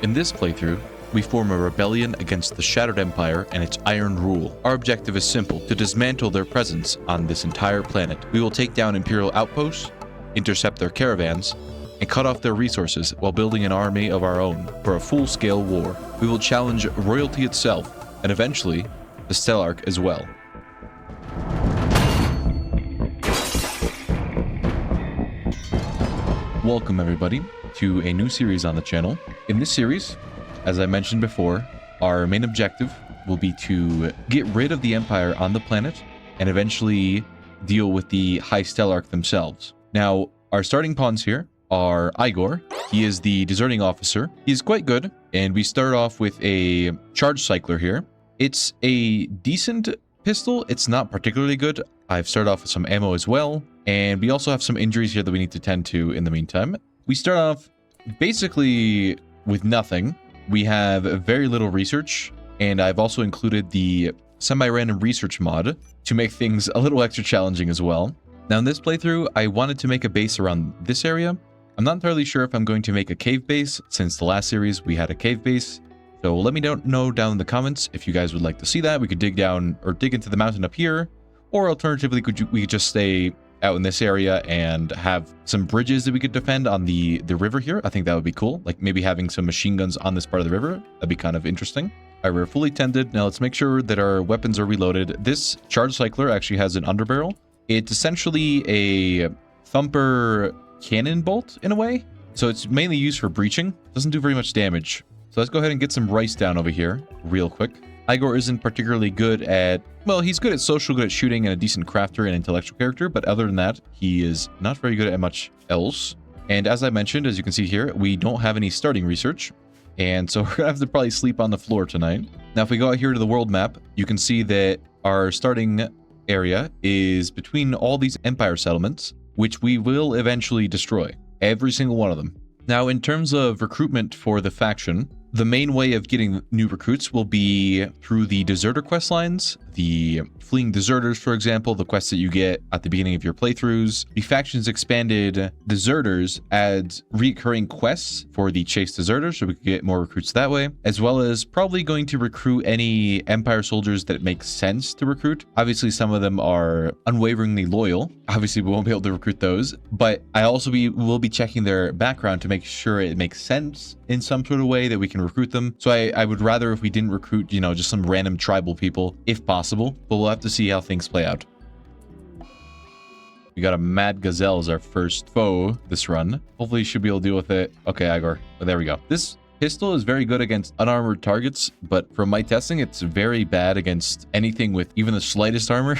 In this playthrough, we form a rebellion against the Shattered Empire and its iron rule. Our objective is simple: to dismantle their presence on this entire planet. We will take down Imperial outposts, intercept their caravans, and cut off their resources while building an army of our own for a full-scale war. We will challenge royalty itself, and eventually, the Stellarch as well. Welcome everybody to a new series on the channel. In this series, as I mentioned before, our main objective will be to get rid of the Empire on the planet and eventually deal with the High Stellarch themselves. Now, our starting pawns here are Igor. He is the deserting officer. He's quite good, and we start off with a charge cycler here. It's a decent pistol. It's not particularly good. I've started off with some ammo as well, and we also have some injuries here that we need to tend to in the meantime. We start off basically with nothing. We have very little research, and I've also included the semi-random research mod to make things a little extra challenging as well. Now in this playthrough, I wanted to make a base around this area. I'm not entirely sure if I'm going to make a cave base, since the last series we had a cave base. So let me know down in the comments if you guys would like to see that. We could dig down or dig into the mountain up here, or alternatively we could just stay out in this area and have some bridges that we could defend on the river here. I think that would be cool. Like maybe having some machine guns on this part of the river. That'd be kind of interesting. All right, we're fully tended. Now let's make sure that our weapons are reloaded. This charge cycler actually has an underbarrel. It's essentially a thumper cannon bolt in a way. So it's mainly used for breaching. Doesn't do very much damage. So let's go ahead and get some rice down over here real quick. Igor isn't particularly good at, well, he's good at social, good at shooting, and a decent crafter and intellectual character, but other than that, he is not very good at much else. And as I mentioned, as you can see here, we don't have any starting research, and so we're gonna have to probably sleep on the floor tonight. Now, if we go out here to the world map, you can see that our starting area is between all these Empire settlements, which we will eventually destroy, every single one of them. Now, in terms of recruitment for the faction, the main way of getting new recruits will be through the deserter quest lines, the fleeing deserters, for example, the quests that you get at the beginning of your playthroughs. The faction's expanded deserters adds recurring quests for the chase deserters, so we can get more recruits that way, as well as probably going to recruit any Empire soldiers that make sense to recruit. Obviously, some of them are unwaveringly loyal. Obviously, we won't be able to recruit those, but I also will be checking their background to make sure it makes sense in some sort of way that we can recruit them. So I would rather if we didn't recruit, you know, just some random tribal people, if possible, but we'll have to see how things play out. We got a Mad Gazelle as our first foe this run. Hopefully you should be able to deal with it. Okay, Igor. Oh, there we go. This pistol is very good against unarmored targets, but from my testing, it's very bad against anything with even the slightest armor,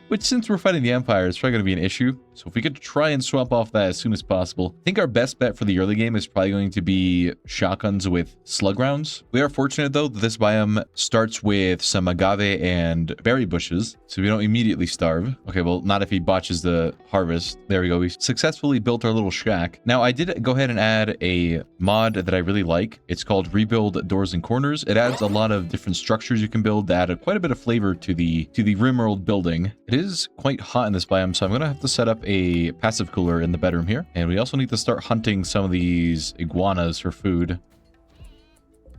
which since we're fighting the Empire, it's probably going to be an issue. So if we could try and swap off that as soon as possible. I think our best bet for the early game is probably going to be shotguns with slug rounds. We are fortunate though that this biome starts with some agave and berry bushes, so we don't immediately starve. Okay, well, not if he botches the harvest. There we go. We successfully built our little shack. Now, I did go ahead and add a mod that I really like. It's called Rebuild Doors and Corners. It adds a lot of different structures you can build that add quite a bit of flavor to the RimWorld building. It is quite hot in this biome, so I'm going to have to set up a passive cooler in the bedroom here. And we also need to start hunting some of these iguanas for food.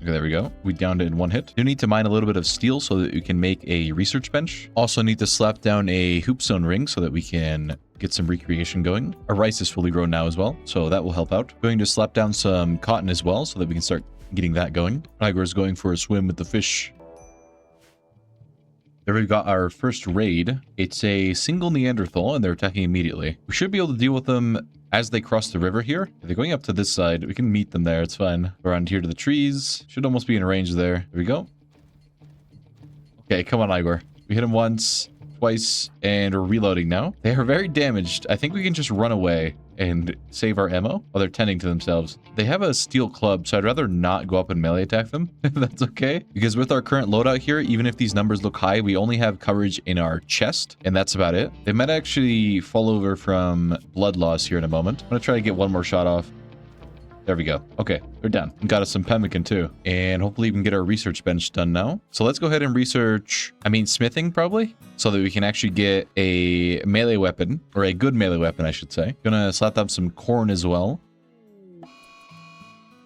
Okay, there we go. We downed it in one hit. You need to mine a little bit of steel so that you can make a research bench. Also need to slap down a hoopstone ring so that we can get some recreation going. Our rice is fully grown now as well, so that will help out. Going to slap down some cotton as well so that we can start getting that going. Igor's going for a swim with the fish. There we've got our first raid. It's a single Neanderthal and they're attacking immediately. We should be able to deal with them as they cross the river here. If they're going up to this side, we can meet them there. It's fine. Around here to the trees. Should almost be in range there. There we go. Okay, come on, Igor. We hit him once, twice, and we're reloading now. They are very damaged. I think we can just run away and save our ammo while they're tending to themselves. They have a steel club, so I'd rather not go up and melee attack them, if that's okay. Because with our current loadout here, even if these numbers look high, we only have coverage in our chest, and that's about it. They might actually fall over from blood loss here in a moment. I'm gonna try to get one more shot off. There we go. Okay, they're done. Got us some pemmican too. And hopefully we can get our research bench done now. So let's go ahead and research, smithing probably, so that we can actually get a melee weapon, or a good melee weapon, I should say. Gonna slap up some corn as well.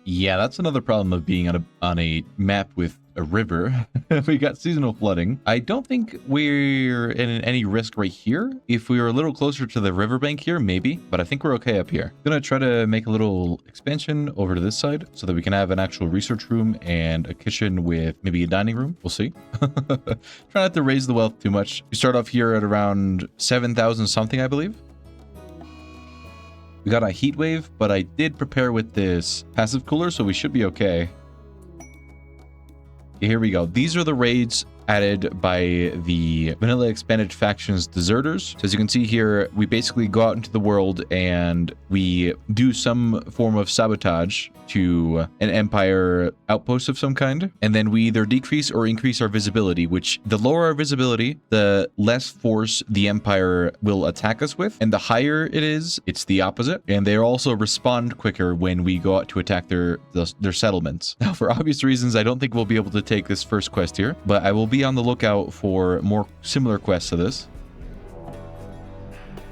Yeah, that's another problem of being on a map with a river. We got seasonal flooding. I don't think we're in any risk right here. If we were a little closer to the riverbank here, maybe, but I think we're okay up here. Gonna try to make a little expansion over to this side so that we can have an actual research room and a kitchen with maybe a dining room. We'll see. Try not to raise the wealth too much. We start off here at around 7,000 something, I believe. We got a heat wave, but I did prepare with this passive cooler, so we should be okay. Here we go. These are the raids added by the vanilla expanded factions deserters. So as you can see here, we basically go out into the world and we do some form of sabotage to an empire outpost of some kind, and then we either decrease or increase our visibility, which the lower our visibility, the less force the empire will attack us with, and the higher it is, it's the opposite. And they also respond quicker when we go out to attack their settlements. Now, for obvious reasons, I don't think we'll be able to take this first quest here, but I will be on the lookout for more similar quests to this.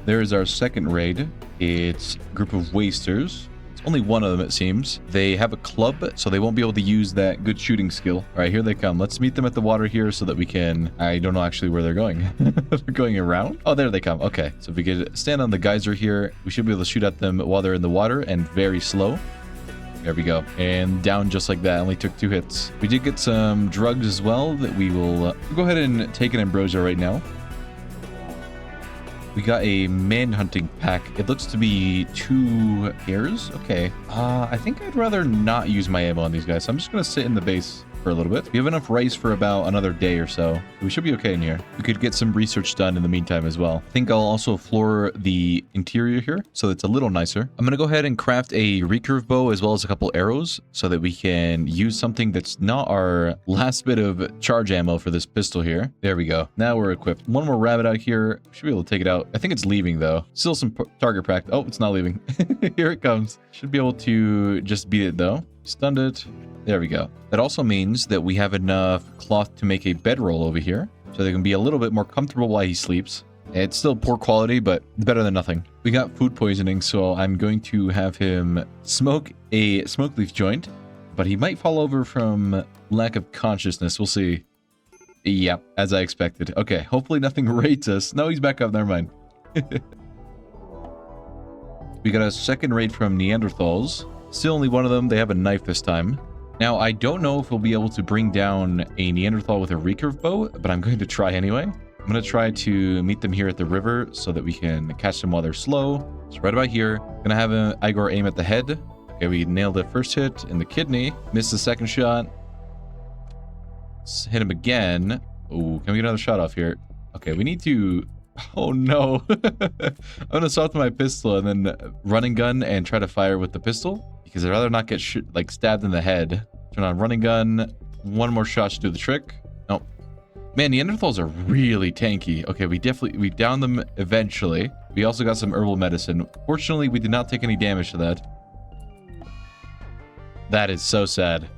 There is our second raid. It's a group of wasters. Only one of them, it seems. They have a club, so they won't be able to use that good shooting skill. All right, here they come. Let's meet them at the water here so that we can... I don't know actually where they're going. They're going around? Oh, there they come. Okay, so if we could stand on the geyser here, we should be able to shoot at them while they're in the water and very slow. There we go. And down just like that. Only took 2 hits. We did get some drugs as well that we will go ahead and take an ambrosia right now. We got a manhunting pack. It looks to be 2 hairs. Okay. I think I'd rather not use my ammo on these guys. So I'm just going to sit in the base for a little bit. We have enough rice for about another day or so. We should be okay in here. We could get some research done in the meantime as well. I think I'll also floor the interior here so it's a little nicer. I'm going to go ahead and craft a recurve bow as well as a couple arrows so that we can use something that's not our last bit of charge ammo for this pistol here. There we go. Now we're equipped. One more rabbit out here. Should be able to take it out. I think it's leaving though. Still some target practice. Oh, it's not leaving. Here it comes. Should be able to just beat it though. Stunned it. There we go. That also means that we have enough cloth to make a bedroll over here, so they can be a little bit more comfortable while he sleeps. It's still poor quality, but better than nothing. We got food poisoning, so I'm going to have him smoke a smoke leaf joint, but he might fall over from lack of consciousness. We'll see. Yep, as I expected. Okay, hopefully nothing rates us. No, he's back up. Never mind. We got a second raid from Neanderthals. Still only one of them. They have a knife this time. Now, I don't know if we'll be able to bring down a Neanderthal with a recurve bow, but I'm going to try anyway. I'm going to try to meet them here at the river so that we can catch them while they're slow. So right about here, going to have Igor aim at the head. Okay, we nailed the first hit in the kidney. Missed the second shot. Let's hit him again. Oh, can we get another shot off here? Okay, we need to... Oh no. I'm going to swap to my pistol and then running gun and try to fire with the pistol, because I'd rather not get stabbed in the head. Turn on running gun. One more shot should do the trick. Nope. Man, Neanderthals are really tanky. Okay, we downed them eventually. We also got some herbal medicine. Fortunately, we did not take any damage to that. That is so sad.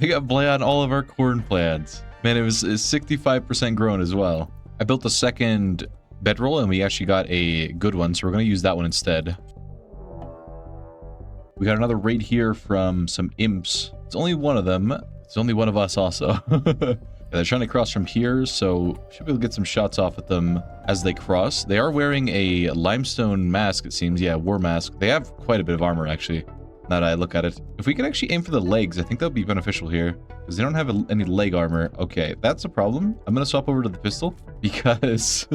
We got blight on all of our corn plants. Man, it was 65% grown as well. I built the second bedroll and we actually got a good one, so we're going to use that one instead. We got another raid here from some imps. It's only one of them. It's only one of us also. Yeah, they're trying to cross from here, so should be able to get some shots off at them as they cross. They are wearing a limestone mask, it seems. Yeah, war mask. They have quite a bit of armor, actually, now that I look at it. If we could actually aim for the legs, I think that would be beneficial here, because they don't have any leg armor. Okay, that's a problem. I'm going to swap over to the pistol, because...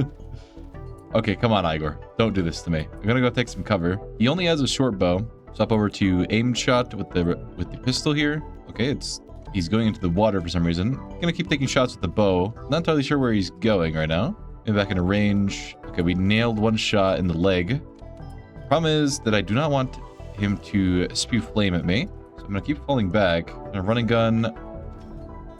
Okay, come on, Igor. Don't do this to me. I'm going to go take some cover. He only has a short bow. Swap over to aim shot with the pistol here. Okay, he's going into the water for some reason. Gonna keep taking shots with the bow. Not entirely sure where he's going right now. Maybe back into range. Okay, we nailed one shot in the leg. Problem is that I do not want him to spew flame at me, so I'm gonna keep falling back. And a running gun.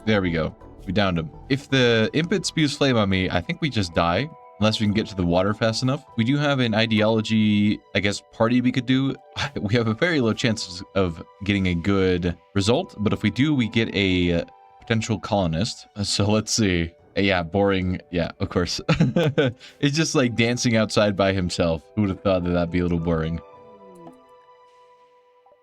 There we go. We downed him. If the impet spews flame on me, I think we just die. Unless we can get to the water fast enough. We do have an ideology, I guess, party we could do. We have a very low chance of getting a good result, but if we do, we get a potential colonist. So let's see. Yeah, boring. Yeah, of course. It's just like dancing outside by himself. Who would have thought that that'd be a little boring?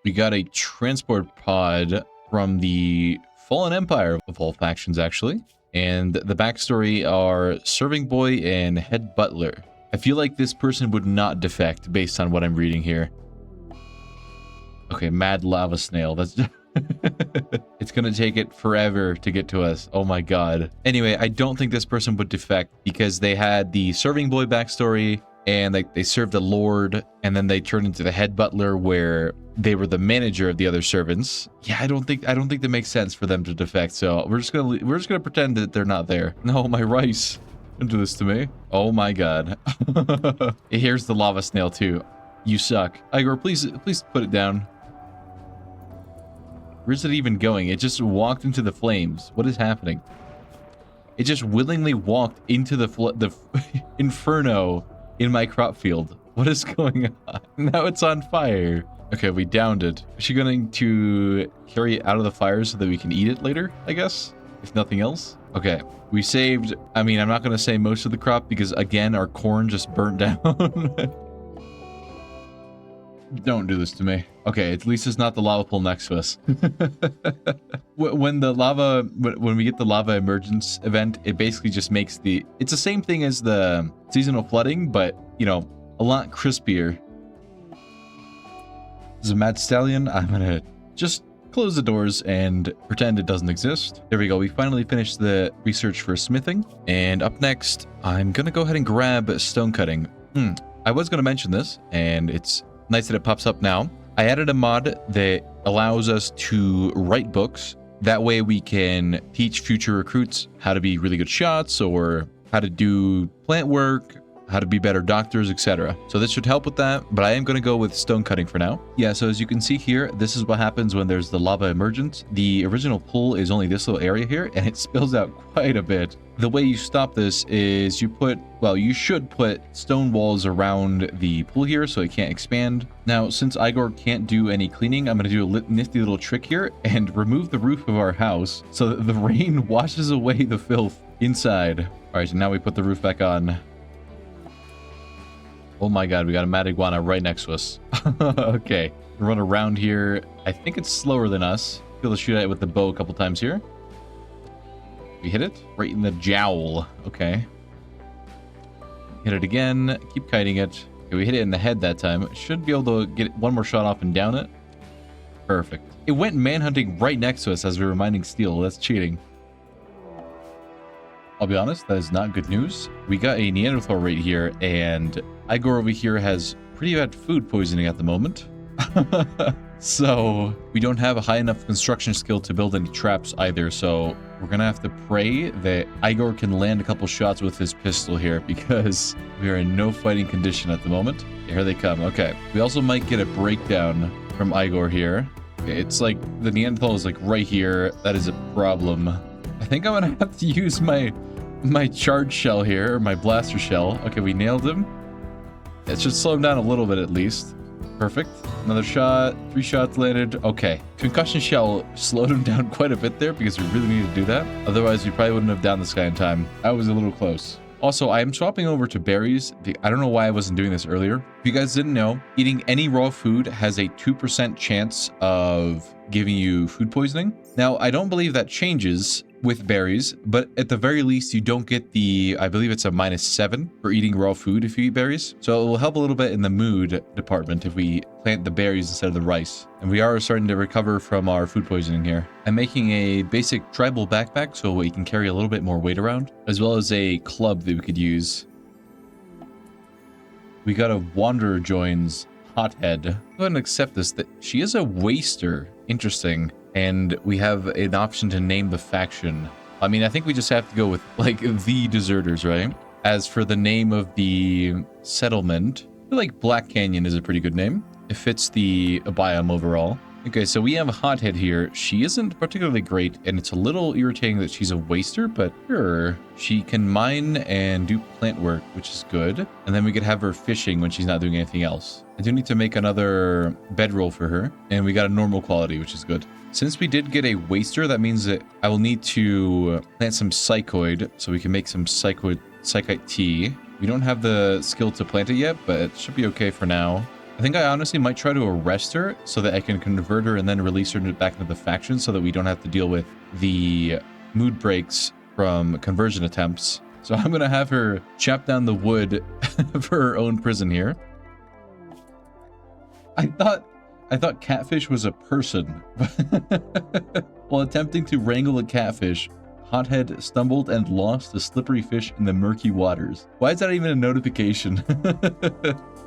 We got a transport pod from the Fallen Empire of all factions, actually. And the backstory are Serving Boy and Head Butler. I feel like this person would not defect based on what I'm reading here. Okay, Mad Lava Snail. That's... It's gonna take it forever to get to us. Oh my god. Anyway, I don't think this person would defect because they had the Serving Boy backstory and like they served a lord and then they turned into the head butler where they were the manager of the other servants. Yeah, I don't think that makes sense for them to defect. So we're just gonna pretend that they're not there. No, my rice. Don't do this to me. Oh my god. Here's the lava snail too. You suck. Igor, please put it down. Where's it even going? It just walked into the flames. What is happening? It just willingly walked into the inferno in my crop field. What is going on? Now it's on fire. Okay, we downed it. Is she going to carry it out of the fire so that we can eat it later, I guess? If nothing else? Okay, we saved... I mean, I'm not going to say most of the crop because, again, our corn just burnt down. Don't do this to me. Okay, at least it's not the lava pool next to us. When we get the lava emergence event, it basically just makes it's the same thing as the seasonal flooding, but, you know, a lot crispier. This is a Mad Stallion. I'm gonna just close the doors and pretend it doesn't exist. There we go. We finally finished the research for smithing. And up next, I'm gonna go ahead and grab stone cutting. I was gonna mention this, and it's nice that it pops up now. I added a mod that allows us to write books. That way we can teach future recruits how to be really good shots or how to do plant work, how to be better doctors, etc. So this should help with that, but I am going to go with stone cutting for now. Yeah, so as you can see here, this is what happens when there's the lava emergence. The original pool is only this little area here, and it spills out quite a bit. The way you stop this is you should put stone walls around the pool here so it can't expand. Now, since Igor can't do any cleaning, I'm going to do a nifty little trick here and remove the roof of our house so that the rain washes away the filth inside. All right, so now we put the roof back on. Oh my god, we got a mad iguana right next to us. Okay, run around here. I think it's slower than us. Be able to shoot at it with the bow a couple times here. We hit it right in the jowl. Okay. Hit it again. Keep kiting it. Okay, we hit it in the head that time. Should be able to get one more shot off and down it. Perfect. It went manhunting right next to us as we were mining steel. That's cheating. I'll be honest, that is not good news. We got a Neanderthal right here, and Igor over here has pretty bad food poisoning at the moment. So we don't have a high enough construction skill to build any traps either, so we're gonna have to pray that Igor can land a couple shots with his pistol here because we are in no fighting condition at the moment. Here they come. Okay. We also might get a breakdown from Igor here. Okay, it's like the Neanderthal is like right here. That is a problem. I think I'm gonna have to use my charge shell here, or my blaster shell. Okay, we nailed him. It should slow him down a little bit at least. Perfect. Another shot. 3 shots landed. Okay. Concussion shell slowed him down quite a bit there because we really needed to do that. Otherwise, we probably wouldn't have downed this guy in time. I was a little close. Also, I am swapping over to berries. I don't know why I wasn't doing this earlier. If you guys didn't know, eating any raw food has a 2% chance of giving you food poisoning. Now, I don't believe that changes with berries, but at the very least, you don't get I believe it's a -7 for eating raw food if you eat berries. So it will help a little bit in the mood department if we plant the berries instead of the rice. And we are starting to recover from our food poisoning here. I'm making a basic tribal backpack so we can carry a little bit more weight around, as well as a club that we could use. We got a Wanderer joins Hothead. Go ahead and accept this. That she is a waster. Interesting. And we have an option to name the faction. I mean, I think we just have to go with, like, the deserters, right? As for the name of the settlement, I feel like Black Canyon is a pretty good name. It fits the biome overall. Okay, so we have a Hothead here. She isn't particularly great, and it's a little irritating that she's a waster, but sure. She can mine and do plant work, which is good. And then we could have her fishing when she's not doing anything else. I do need to make another bedroll for her, and we got a normal quality, which is good. Since we did get a waster, that means that I will need to plant some psychoid, so we can make some psychite tea. We don't have the skill to plant it yet, but it should be okay for now. I think I honestly might try to arrest her so that I can convert her and then release her back into the faction so that we don't have to deal with the mood breaks from conversion attempts. So I'm going to have her chop down the wood for her own prison here. I thought catfish was a person. While attempting to wrangle a catfish, Hothead stumbled and lost a slippery fish in the murky waters. Why is that even a notification?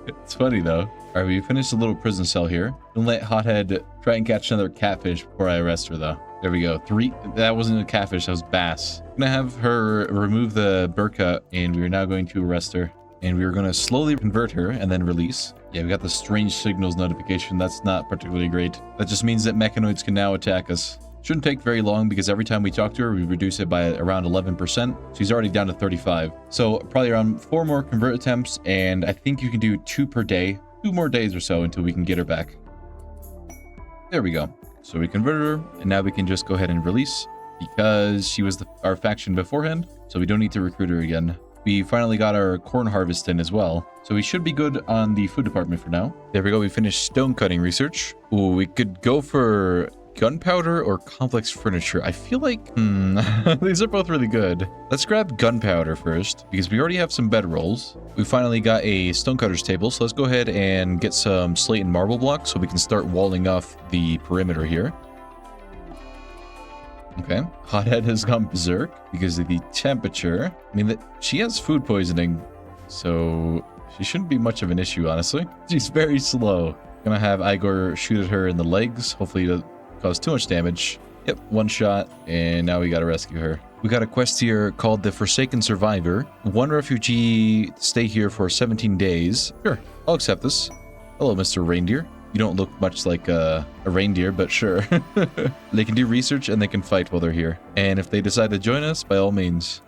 It's funny though. All right, we finished a little prison cell here. Don't let Hothead try and catch another catfish before I arrest her though. There we go. 3. That wasn't a catfish, that was bass. I'm gonna have her remove the burqa, and we are now going to arrest her. And we are going to slowly convert her and then release. Yeah, we got the strange signals notification. That's not particularly great. That just means that mechanoids can now attack us. Shouldn't take very long because every time we talk to her, we reduce it by around 11%. She's already down to 35. So probably around 4 more convert attempts, and I think you can do 2 per day. 2 more days or so until we can get her back. There we go. So we converted her, and now we can just go ahead and release because she was our faction beforehand, so we don't need to recruit her again. We finally got our corn harvest in as well, so we should be good on the food department for now. There we go, we finished stone cutting research. Ooh, we could go for gunpowder or complex furniture. I feel like, these are both really good. Let's grab gunpowder first, because we already have some bedrolls. We finally got a stonecutter's table, so let's go ahead and get some slate and marble blocks so we can start walling off the perimeter here. Okay, Hothead has gone berserk because of the temperature. I mean, she has food poisoning, so she shouldn't be much of an issue, honestly. She's very slow. Gonna have Igor shoot at her in the legs. Hopefully it doesn't cause too much damage. Yep, 1 shot, and now we gotta rescue her. We got a quest here called the Forsaken Survivor. 1 refugee stay here for 17 days. Sure, I'll accept this. Hello, Mr. Reindeer. You don't look much like a reindeer, but sure. They can do research and they can fight while they're here. And if they decide to join us, by all means.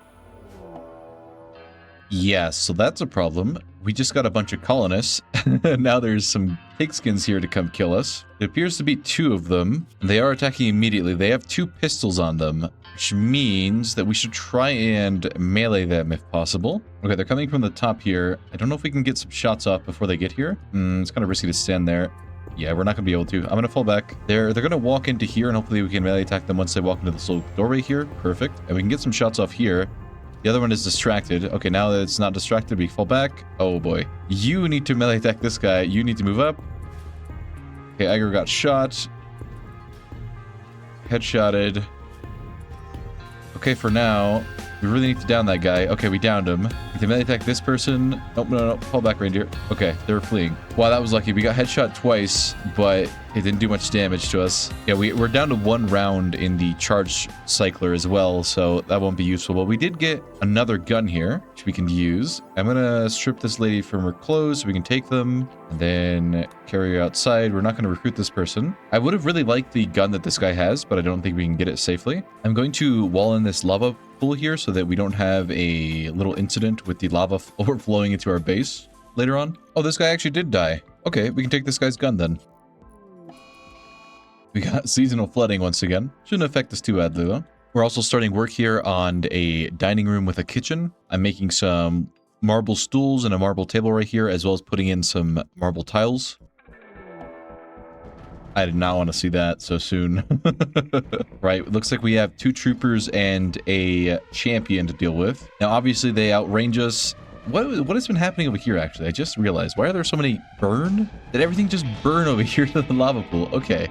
Yeah, so that's a problem. We just got a bunch of colonists. Now there's some pigskins here to come kill us. It appears to be 2 of them. And they are attacking immediately. They have 2 pistols on them, which means that we should try and melee them if possible. Okay, they're coming from the top here. I don't know if we can get some shots off before they get here. It's kind of risky to stand there. Yeah, we're not going to be able to. I'm going to fall back. They're going to walk into here, and hopefully we can melee attack them once they walk into this little doorway here. Perfect. And we can get some shots off here. The other one is distracted. Okay, now that it's not distracted, we fall back. Oh boy. You need to melee attack this guy. You need to move up. Okay, Igor got shot. Headshotted. Okay, for now, we really need to down that guy. Okay, we downed him. We can melee attack this person. Oh, no. Fall back, reindeer. Okay, they're fleeing. Wow, that was lucky. We got headshot twice, but it didn't do much damage to us. Yeah, we're down to 1 round in the charge cycler as well, so that won't be useful. But we did get another gun here, which we can use. I'm going to strip this lady from her clothes so we can take them and then carry her outside. We're not going to recruit this person. I would have really liked the gun that this guy has, but I don't think we can get it safely. I'm going to wall in this lava pool here so that we don't have a little incident with the lava overflowing into our base later on. Oh, this guy actually did die. Okay, we can take this guy's gun then. We got seasonal flooding once again. Shouldn't affect us too badly though. We're also starting work here on a dining room with a kitchen. I'm making some marble stools and a marble table right here, as well as putting in some marble tiles. I did not want to see that so soon. Right, looks like we have 2 troopers and a champion to deal with. Now, obviously, they outrange us. What has been happening over here, actually? I just realized. Why are there so many burn? Did everything just burn over here to the lava pool? Okay,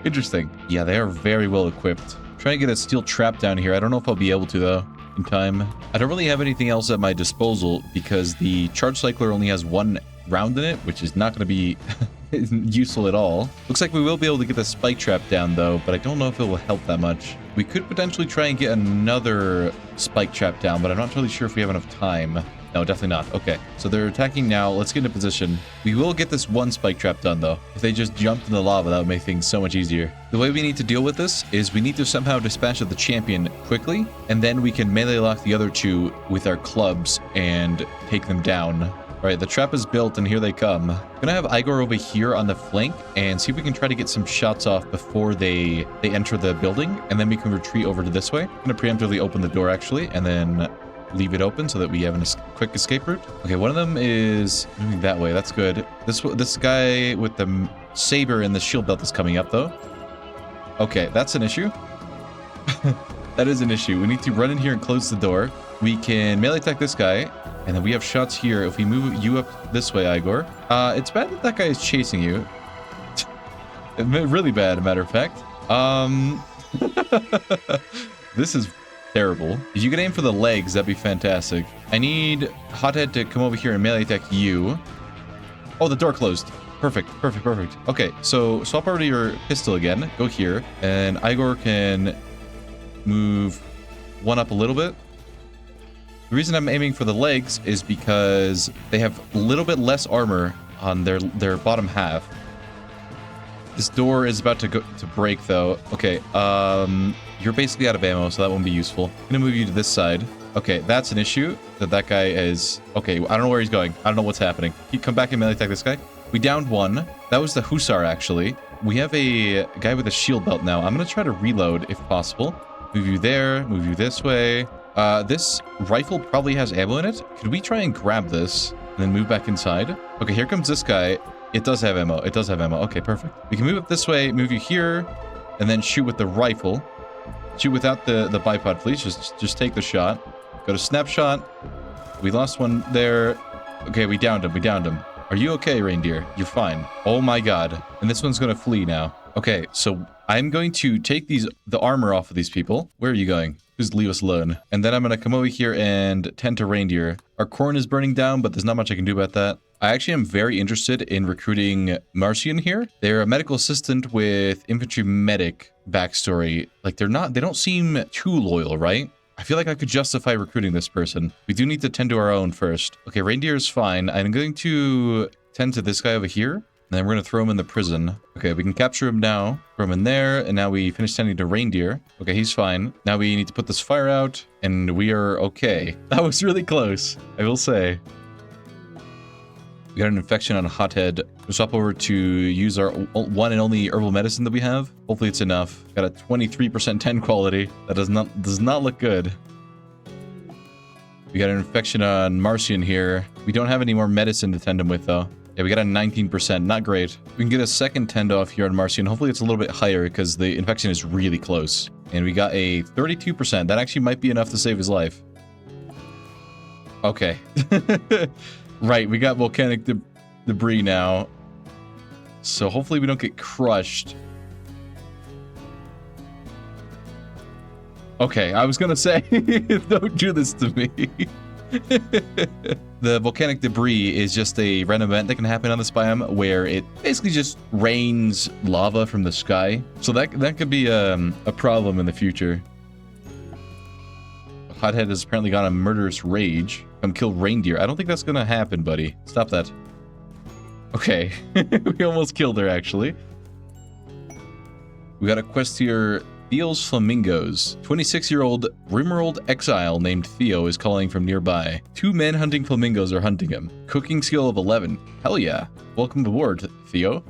interesting. Yeah, they are very well equipped. Trying to get a steel trap down here. I don't know if I'll be able to, though, in time. I don't really have anything else at my disposal because the charge cycler only has 1 round in it, which is not going to be useful at all. Looks like we will be able to get the spike trap down though, but I don't know if it will help that much. We could potentially try and get another spike trap down, but I'm not really sure if we have enough time. No, definitely not. Okay, so they're attacking now. Let's get into position. We will get this 1 spike trap done though. If they just jumped in the lava, that would make things so much easier. The way we need to deal with this is we need to somehow dispatch the champion quickly, and then we can melee lock the other 2 with our clubs and take them down. All right, the trap is built, and here they come. I'm gonna have Igor over here on the flank and see if we can try to get some shots off before they enter the building, and then we can retreat over to this way. I'm gonna preemptively open the door, actually, and then leave it open so that we have a quick escape route. Okay, one of them is moving that way. That's good. This guy with the saber and the shield belt is coming up, though. Okay, that's an issue. That is an issue. We need to run in here and close the door. We can melee attack this guy, and then we have shots here. If we move you up this way, Igor. It's bad that that guy is chasing you. Really bad, a matter of fact. This is terrible. If you could aim for the legs, that'd be fantastic. I need Hothead to come over here and melee attack you. Oh, the door closed. Perfect, perfect, perfect. Okay, so swap over to your pistol again. Go here, and Igor can move one up a little bit. The reason I'm aiming for the legs is because they have a little bit less armor on their bottom half. This door is about to break, though. Okay, you're basically out of ammo, so that won't be useful. I'm gonna move you to this side. Okay, that's an issue. That guy is... Okay, I don't know where he's going. I don't know what's happening. He come back and melee attack this guy. We downed one. That was the Hussar, actually. We have a guy with a shield belt now. I'm gonna try to reload, if possible. Move you there. Move you this way. This rifle probably has ammo in it. Could we try and grab this and then move back inside? Okay, here comes this guy. It does have ammo. It does have ammo. Okay, perfect. We can move up this way, move you here, and then shoot with the rifle. Shoot without the bipod, please. Just take the shot. Go to snapshot. We lost one there. Okay, we downed him. We downed him. Are you okay, reindeer? You're fine. Oh my god. And this one's gonna flee now. Okay, so I'm going to take the armor off of these people. Where are you going? Just leave us alone. And then I'm gonna come over here and tend to reindeer. Our corn is burning down, but there's not much I can do about that. I actually am very interested in recruiting Marcian here. They're a medical assistant with infantry medic backstory. Like they don't seem too loyal, right? I feel like I could justify recruiting this person. We do need to tend to our own first. Okay, reindeer is fine. I'm going to tend to this guy over here. And then we're going to throw him in the prison. Okay, we can capture him now. Throw him in there. And now we finish tending to reindeer. Okay, he's fine. Now we need to put this fire out. And we are okay. That was really close, I will say. We got an infection on a Hothead. We'll swap over to use our one and only herbal medicine that we have. Hopefully it's enough. Got a 23% 10 quality. That does not look good. We got an infection on Marcian here. We don't have any more medicine to tend him with, though. Yeah, we got a 19%. Not great. We can get a second tend off here on Marcian. Hopefully it's a little bit higher because the infection is really close. And we got a 32%. That actually might be enough to save his life. Okay. Right, we got volcanic debris now. So hopefully we don't get crushed. Okay, I was gonna say, don't do this to me. The volcanic debris is just a random event that can happen on this biome where it basically just rains lava from the sky. So that could be a problem in the future. Hothead has apparently got a murderous rage. Come kill reindeer. I don't think that's gonna happen, buddy. Stop that. Okay. We almost killed her, actually. We got a quest here. Theo's Flamingos. 26-year-old RimWorld exile named Theo is calling from nearby. 2 men hunting flamingos are hunting him. Cooking skill of 11. Hell yeah. Welcome aboard, Theo.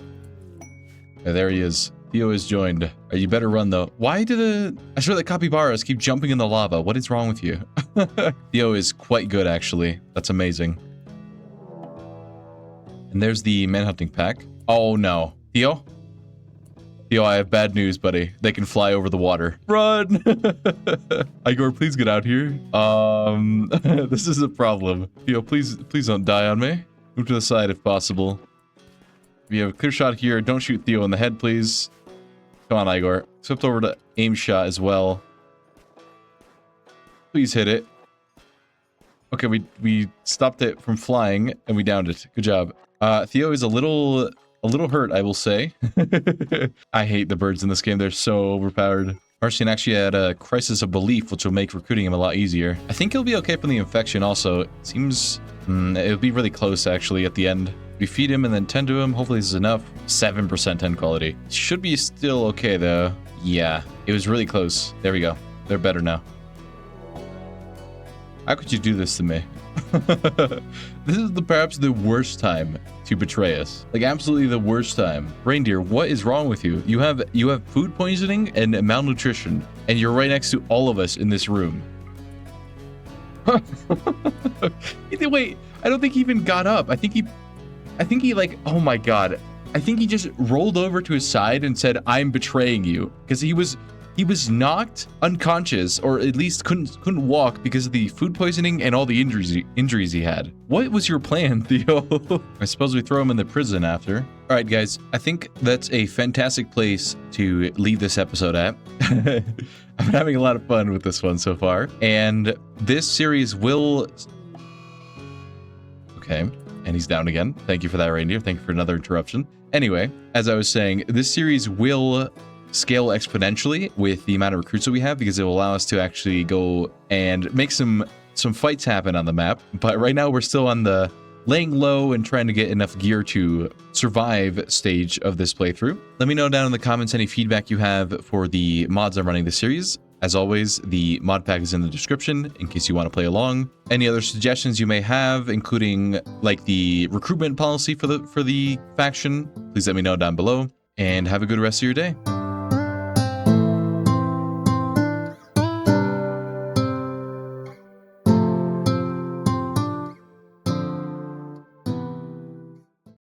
There he is. Theo is joined. You better run, though. Why did I swear the capybaras keep jumping in the lava. What is wrong with you? Theo is quite good, actually. That's amazing. And there's the manhunting pack. Oh, no. Theo? Theo, I have bad news, buddy. They can fly over the water. Run! Igor, please get out here. This is a problem. Theo, please don't die on me. Move to the side if possible. We have a clear shot here. Don't shoot Theo in the head, please. Come on, Igor. Swift over to aim shot as well. Please hit it. Okay, we stopped it from flying and we downed it. Good job. Theo is a little hurt, I will say. I hate the birds in this game. They're so overpowered. Marcian actually had a crisis of belief, which will make recruiting him a lot easier. I think he'll be okay from the infection also. It seems it'll be really close, actually, at the end. We feed him and then tend to him. Hopefully this is enough. 7% 10 quality. Should be still okay, though. Yeah, it was really close. There we go. They're better now. How could you do this to me? This is perhaps the worst time to betray us. Like, absolutely the worst time. Reindeer, what is wrong with you? You have food poisoning and malnutrition, and you're right next to all of us in this room. Wait, I don't think he even got up. I think he like, oh my God. I think he just rolled over to his side and said, "I'm betraying you," because he was knocked unconscious, or at least couldn't walk because of the food poisoning and all the injuries he had. What was your plan, Theo? I suppose we throw him in the prison after. All right, guys, I think that's a fantastic place to leave this episode at. I'm having a lot of fun with this one so far, and this series will... Okay, and he's down again. Thank you for that, Reindeer. Thank you for another interruption. Anyway, as I was saying, this series will scale exponentially with the amount of recruits that we have, because it will allow us to actually go and make some fights happen on the map. But right now we're still on the laying low and trying to get enough gear to survive stage of this playthrough. Let me know down in the comments any feedback you have for the mods I'm running this series. As always, the mod pack is in the description in case you want to play along. Any other suggestions you may have, including like the recruitment policy for the faction, please let me know down below, and have a good rest of your day.